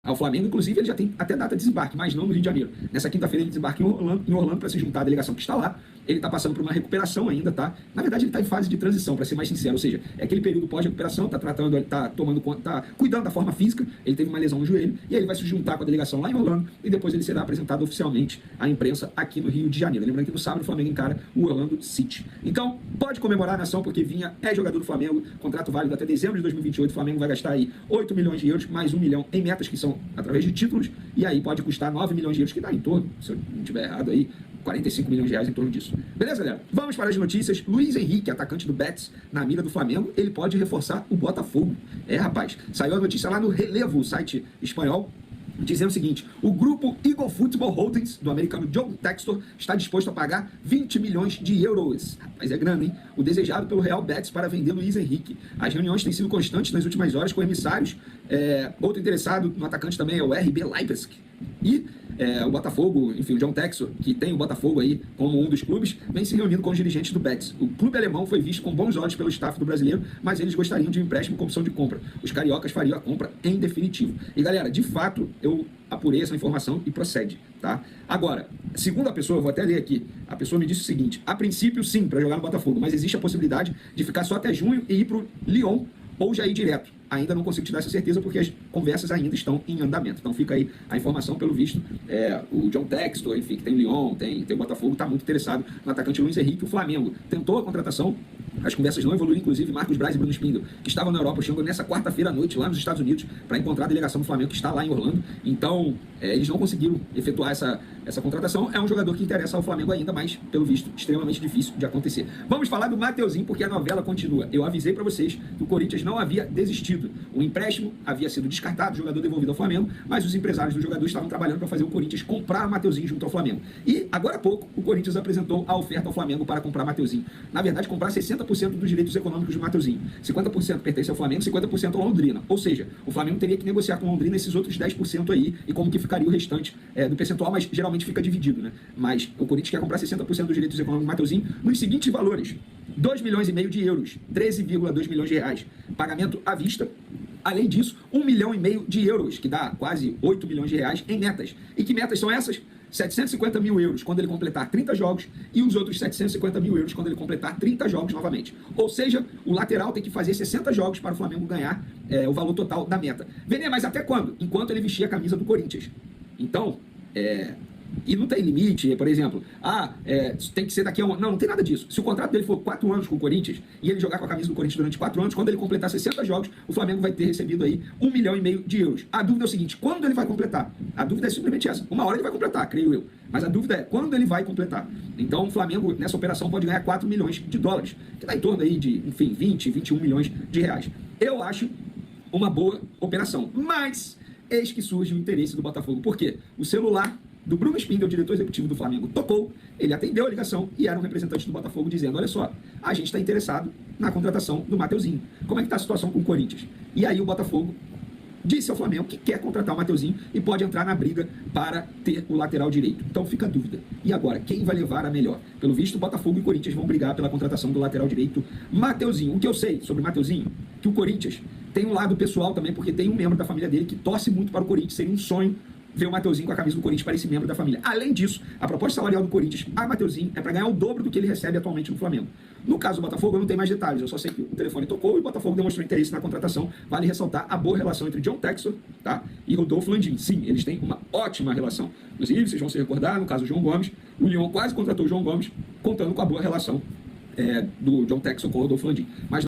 ao Flamengo. Inclusive, ele já tem até data de desembarque, mas não no Rio de Janeiro. Nessa quinta-feira ele desembarca em Orlando para se juntar à delegação que está lá. Ele está passando por uma recuperação ainda, tá? Na verdade, ele está em fase de transição, para ser mais sincero. Ou seja, é aquele período pós-recuperação, está tomando conta, está cuidando da forma física. Ele teve uma lesão no joelho e aí ele vai se juntar com a delegação lá em Orlando e depois ele será apresentado oficialmente à imprensa aqui no Rio de Janeiro. Lembrando que no sábado o Flamengo encara o Orlando City. Então, pode comemorar a nação, porque Vinha é jogador do Flamengo, contrato válido até dezembro de 2028. O Flamengo vai gastar aí 8 milhões de euros, mais 1 milhão em metas que são através de títulos, e aí pode custar 9 milhões de euros, que dá em torno, se eu não estiver errado aí, 45 milhões de reais em torno disso. Beleza, galera? Vamos para as notícias. Luiz Henrique, atacante do Betis, na mira do Flamengo, ele pode reforçar o Botafogo. Rapaz, saiu a notícia lá no Relevo, o site espanhol, dizendo o seguinte: o grupo Eagle Football Holdings, do americano John Textor, está disposto a pagar 20 milhões de euros. Rapaz, é grana, hein? O desejado pelo Real Betis para vender Luiz Henrique. As reuniões têm sido constantes nas últimas horas com emissários. Outro interessado no atacante também é o RB Leipzig. E o Botafogo, enfim, o John Textor, que tem o Botafogo aí como um dos clubes, vem se reunindo com os dirigentes do Betis. O clube alemão foi visto com bons olhos pelo staff do brasileiro, mas eles gostariam de um empréstimo com opção de compra. Os cariocas fariam a compra em definitivo. E galera, de fato, eu apurei essa informação e procede, tá? Agora, segundo a pessoa, eu vou até ler aqui, a pessoa me disse o seguinte: a princípio sim, para jogar no Botafogo, mas existe a possibilidade de ficar só até junho e ir para o Lyon ou já ir direto. Ainda não consigo te dar essa certeza porque as conversas ainda estão em andamento. Então fica aí a informação, pelo visto. O John Textor, enfim, que tem o Lyon, tem o Botafogo, está muito interessado no atacante Luiz Henrique. O Flamengo tentou a contratação, as conversas não evoluíram, inclusive Marcos Braz e Bruno Spindel, que estavam na Europa, chegando nessa quarta-feira à noite lá nos Estados Unidos para encontrar a delegação do Flamengo que está lá em Orlando. Então, eles não conseguiram efetuar essa contratação. É um jogador que interessa ao Flamengo ainda, mas, pelo visto, extremamente difícil de acontecer. Vamos falar do Mateuzinho, porque a novela continua. Eu avisei para vocês que o Corinthians não havia desistido. O empréstimo havia sido descartado, o jogador devolvido ao Flamengo, mas os empresários do jogador estavam trabalhando para fazer o Corinthians comprar o Mateuzinho junto ao Flamengo. E, agora há pouco, o Corinthians apresentou a oferta ao Flamengo para comprar Mateuzinho. Na verdade, comprar 60% dos direitos econômicos do Mateuzinho. 50% pertence ao Flamengo, 50% ao Londrina. Ou seja, o Flamengo teria que negociar com o Londrina esses outros 10% aí, e como que ficaria o restante do percentual, mas geralmente fica dividido, né? Mas o Corinthians quer comprar 60% dos direitos econômicos do Mateuzinho nos seguintes valores: 2 milhões e meio de euros, 13,2 milhões de reais, pagamento à vista. Além disso, 1 milhão e meio de euros, que dá quase 8 milhões de reais em metas. E que metas são essas? 750 mil euros quando ele completar 30 jogos e os outros 750 mil euros quando ele completar 30 jogos novamente. Ou seja, o lateral tem que fazer 60 jogos para o Flamengo ganhar o valor total da meta. Vender, mas até quando? Enquanto ele vestir a camisa do Corinthians. Então, e não tem limite, por exemplo, tem que ser daqui a um ano. Não, não tem nada disso. Se o contrato dele for 4 anos com o Corinthians e ele jogar com a camisa do Corinthians durante 4 anos, quando ele completar 60 jogos, o Flamengo vai ter recebido aí 1 milhão e meio de euros. A dúvida é o seguinte: quando ele vai completar? A dúvida é simplesmente essa. Uma hora ele vai completar, creio eu. Mas a dúvida é quando ele vai completar. Então o Flamengo, nessa operação, pode ganhar 4 milhões de dólares, que dá em torno aí de, enfim, 20, 21 milhões de reais. Eu acho uma boa operação. Mas eis que surge o interesse do Botafogo. Por quê? O celular do Bruno Spindel, o diretor executivo do Flamengo, tocou, ele atendeu a ligação e era um representante do Botafogo dizendo: olha só, a gente está interessado na contratação do Mateuzinho. Como é que está a situação com o Corinthians? E aí o Botafogo disse ao Flamengo que quer contratar o Mateuzinho e pode entrar na briga para ter o lateral direito. Então fica a dúvida. E agora, quem vai levar a melhor? Pelo visto, o Botafogo e o Corinthians vão brigar pela contratação do lateral direito Mateuzinho. O que eu sei sobre o Mateuzinho? Que o Corinthians tem um lado pessoal também, porque tem um membro da família dele que torce muito para o Corinthians. Seria um sonho ver o Mateuzinho com a camisa do Corinthians para esse membro da família. Além disso, a proposta salarial do Corinthians a Mateuzinho é para ganhar o dobro do que ele recebe atualmente no Flamengo. No caso do Botafogo, eu não tenho mais detalhes, eu só sei que o telefone tocou e o Botafogo demonstrou interesse na contratação. Vale ressaltar a boa relação entre John Textor, tá, e Rodolfo Landim. Sim, eles têm uma ótima relação. Inclusive, vocês vão se recordar, no caso do João Gomes, o Lyon quase contratou o João Gomes, contando com a boa relação do John Textor com o Rodolfo Landim. Mas